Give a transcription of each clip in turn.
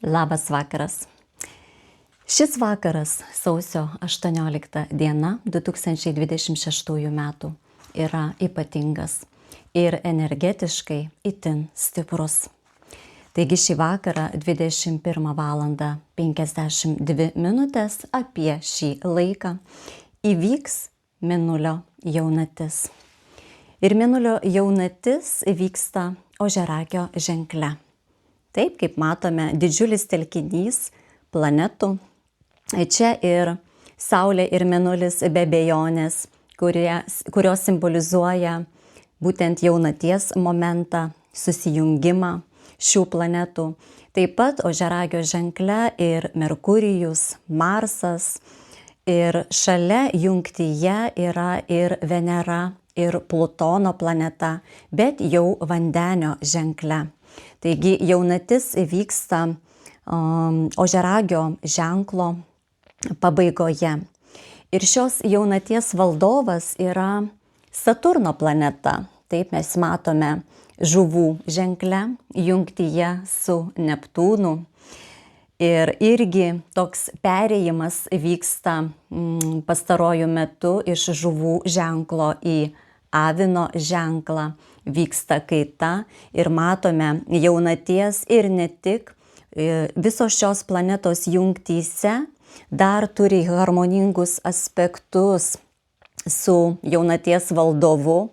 Labas vakaras. Šis vakaras, sausio 18 diena 2026 metų, yra ypatingas ir energetiškai itin stiprus. Taigi šį vakarą 21 valandą 52 minutės apie šį laiką įvyks Mėnulio jaunatis. Ir Mėnulio jaunatis vyksta Ožiaragio ženkle. Taip, kaip matome, didžiulis telkinys planetų. Čia ir Saulė ir Mėnulis be abejonės, kurios simbolizuoja būtent jaunaties momentą, susijungimą šių planetų. Taip pat Ožiaragio ženkle ir Merkurijus, Marsas, ir šalia jungtyje yra ir Venera, ir Plutono planeta, bet jau Vandenio ženkle. Taigi jaunatis vyksta Ožiaragio ženklo pabaigoje. Ir šios jaunaties valdovas yra Saturno planeta. Taip mes matome žuvų ženkle, jungtyje su Neptūnu. Ir irgi toks perėjimas vyksta pastaruoju metu iš žuvų ženklo į Avino ženklą. Vyksta kaita ir matome jaunaties ir ne tik. Visos šios planetos jungtyse dar turi harmoningus aspektus su jaunaties valdovu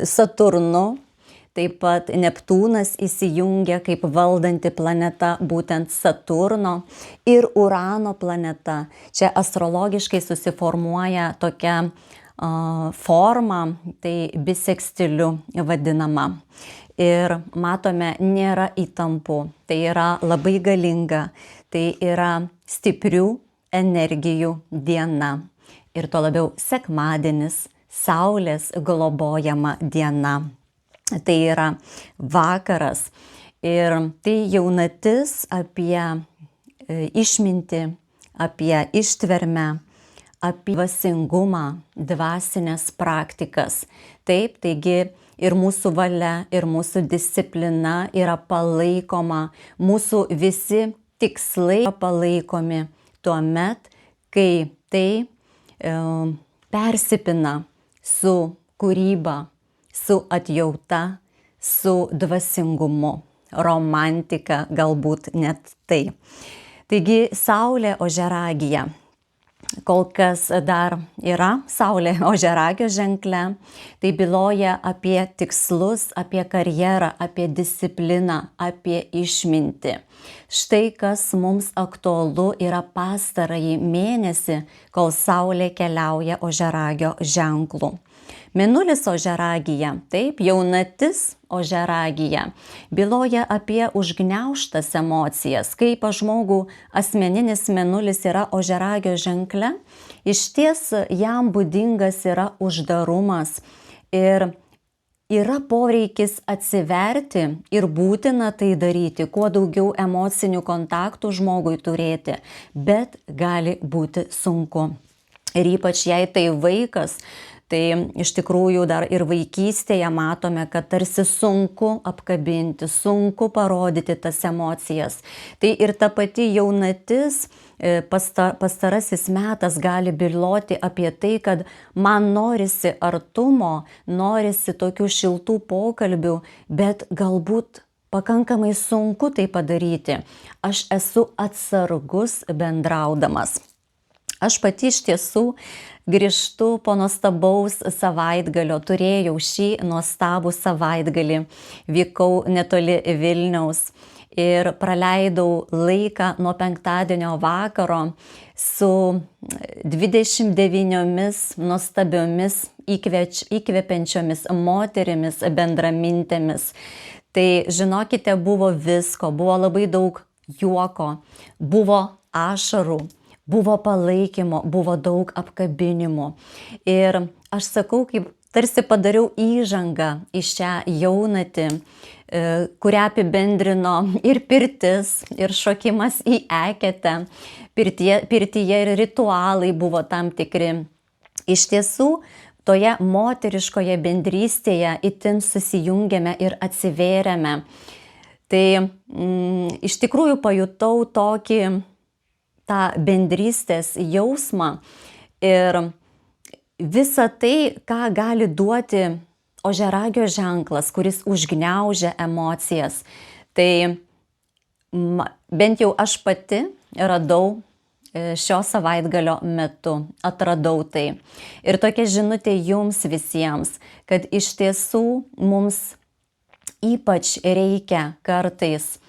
Saturnu. Taip pat Neptūnas įsijungia kaip valdanti planeta būtent Saturno ir Urano planeta. Čia astrologiškai susiformuoja tokia forma, tai bisekstiliu vadinama. Ir matome, nėra įtampų, tai yra labai galinga, tai yra stiprių energijų diena. Ir tuo labiau sekmadienis, Saulės globojama diena. Tai yra vakaras ir tai jaunatis apie išmintį, apie ištvermę, apie dvasingumą, dvasinės praktikas. Taip, taigi ir mūsų valia, ir mūsų disciplina yra palaikoma, mūsų visi tikslai palaikomi tuomet, kai tai persipina su kūryba, su atjauta, su dvasingumu, romantika galbūt net tai. Taigi Saulė Ožiaragyje. Kol kas dar yra Saulė Ožiaragio ženkle, tai byloja apie tikslus, apie karjerą, apie discipliną, apie išmintį. Štai kas mums aktualu yra pastarąjį mėnesį, kol Saulė keliauja Ožiaragio ženklu. Mėnulis Ožiaragyje, taip, jaunatis Ožiaragyje, byloja apie užgniaužtas emocijas. Kai pas žmogų asmeninis Mėnulis yra Ožiaragio ženkle, išties jam būdingas yra uždarumas ir yra poreikis atsiverti ir būtina tai daryti, kuo daugiau emocinių kontaktų žmogui turėti, bet gali būti sunku. Ir ypač jei tai vaikas, tai iš tikrųjų dar ir vaikystėje matome, kad tarsi sunku apkabinti, sunku parodyti tas emocijas. Tai ir ta pati jaunatis, pastarasis metas gali byloti apie tai, kad man norisi artumo, norisi tokių šiltų pokalbių, bet galbūt pakankamai sunku tai padaryti. Aš esu atsargus bendraudamas. Aš pati iš tiesų grįžtu po nuostabaus savaitgalio, turėjau šį nuostabų savaitgalį, vykau netoli Vilniaus ir praleidau laiką nuo penktadienio vakaro su 29 nuostabiomis įkvepiančiomis moterimis, bendramintėmis. Tai žinokite, buvo visko, buvo labai daug juoko, buvo ašarų. Buvo palaikymo, buvo daug apkabinimų. Ir aš sakau, kaip tarsi padariau įžangą į šią jaunatį, kurią apibendrino ir pirtis, ir šokimas į eketę. Pirtyje ir ritualai buvo tam tikri. Iš tiesų, toje moteriškoje bendrystėje itin susijungėme ir atsivėrėme. Tai iš tikrųjų pajutau tą bendrystės jausmą ir visą tai, ką gali duoti ožiaragio ženklas, kuris užgniaužia emocijas. Tai bent jau aš pati radau šio savaitgalio metu, atradau tai. Ir tokia žinutė jums visiems, kad iš tiesų mums ypač reikia kartais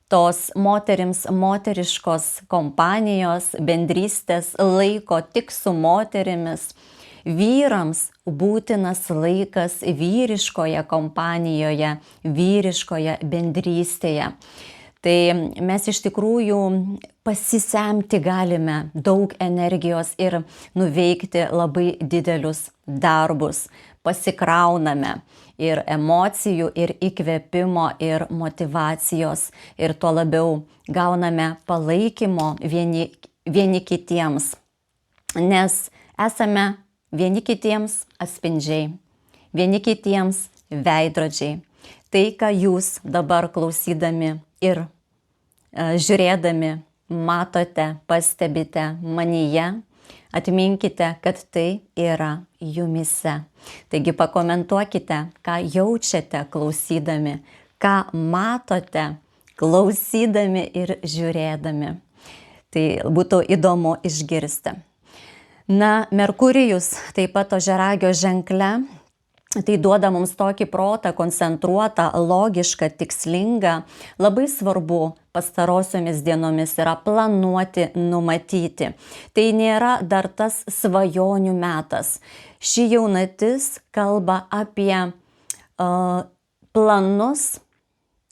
tos moterims moteriškos kompanijos, bendrystės, laiko tik su moterimis. Vyrams būtinas laikas vyriškoje kompanijoje, vyriškoje bendrystėje. Tai mes iš tikrųjų pasisemti galime daug energijos ir nuveikti labai didelius darbus. Pasikrauname ir emocijų, ir įkvėpimo, ir motyvacijos. Ir tuo labiau gauname palaikymo vieni kitiems. Nes esame vieni kitiems atspindžiai, vieni kitiems veidrodžiai. Tai, ką jūs dabar klausydami ir žiūrėdami matote, pastebite manyje, atminkite, kad tai yra jumyse. Taigi pakomentuokite, ką jaučiate klausydami, ką matote klausydami ir žiūrėdami. Tai būtų įdomu išgirsti. Na, Merkurijus taip pat ožiaragio ženkle, tai duoda mums tokį protą, koncentruotą, logišką, tikslingą. Labai svarbu pastarosiomis dienomis yra planuoti, numatyti. Tai nėra dar tas svajonių metas. Ši jaunatis kalba apie planus.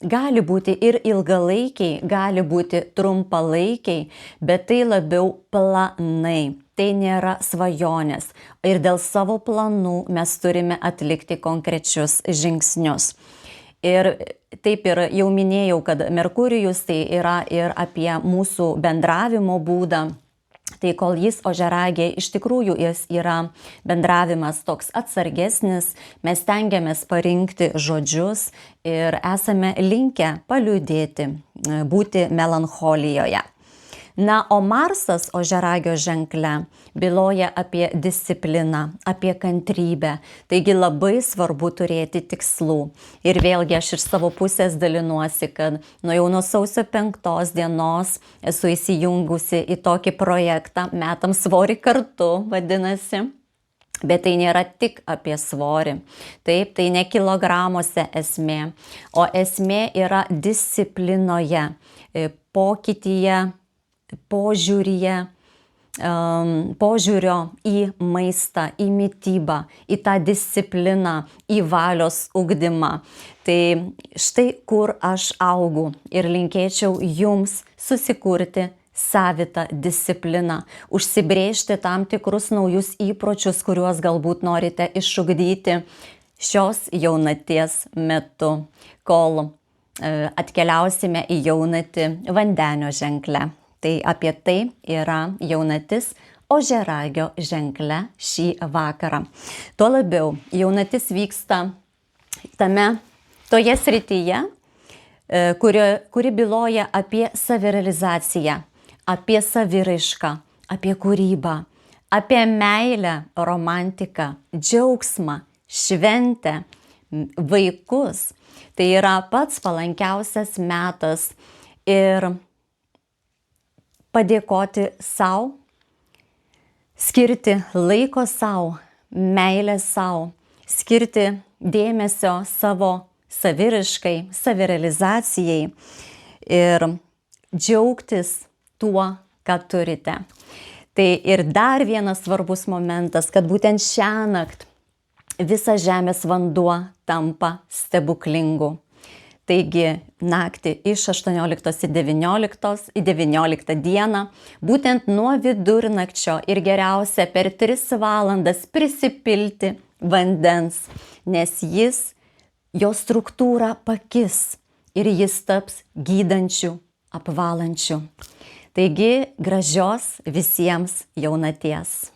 Gali būti ir ilgalaikiai, gali būti trumpalaikiai, bet tai labiau planai. Tai nėra svajonės. Ir dėl savo planų mes turime atlikti konkrečius žingsnius. Ir taip ir jau minėjau, kad Merkurijus tai yra ir apie mūsų bendravimo būdą. Tai kol jis ožiaragiai, iš tikrųjų jis yra bendravimas toks atsargesnis, mes stengiamės parinkti žodžius ir esame linkę paliūdėti, būti melancholijoje. Na, o Marsas ožiaragio ženkle byloja apie discipliną, apie kantrybę. Taigi labai svarbu turėti tikslų. Ir vėlgi aš iš savo pusės dalinuosi, kad jau nuo sausio 5 dienos esu įsijungusi į tokį projektą Metam svorį kartu, vadinasi. Bet tai nėra tik apie svorį. Taip, tai ne kilogramuose esmė, o esmė yra disciplinoje, pokytyje, požiūrio į maistą, į mitybą, į tą discipliną, į valios ugdymą. Tai štai kur aš augu ir linkėčiau jums susikurti savitą discipliną, užsibrėžti tam tikrus naujus įpročius, kuriuos galbūt norite išugdyti šios jaunaties metu, kol atkeliausime į jaunatį Vandenio ženkle. Tai apie tai yra jaunatis ožiaragio ženkle šį vakarą. Tuo labiau jaunatis vyksta toje srityje, kuri byloja apie savirealizaciją, apie saviraišką, apie kūrybą, apie meilę, romantiką, džiaugsmą, šventę, vaikus. Tai yra pats palankiausias metas ir padėkoti sau, skirti laiko sau, meilę sau, skirti dėmesio savo saviraiškai, savirealizacijai ir džiaugtis tuo, ką turite. Tai ir dar vienas svarbus momentas, kad būtent šiąnakt visas žemės vanduo tampa stebuklingu. Taigi naktį iš 18 į 19 dieną, būtent nuo vidurnakčio ir geriausia per 3 valandas prisipilti vandens, nes jo struktūra pakis ir jis taps gydančiu, apvalančiu. Taigi gražios visiems jaunaties.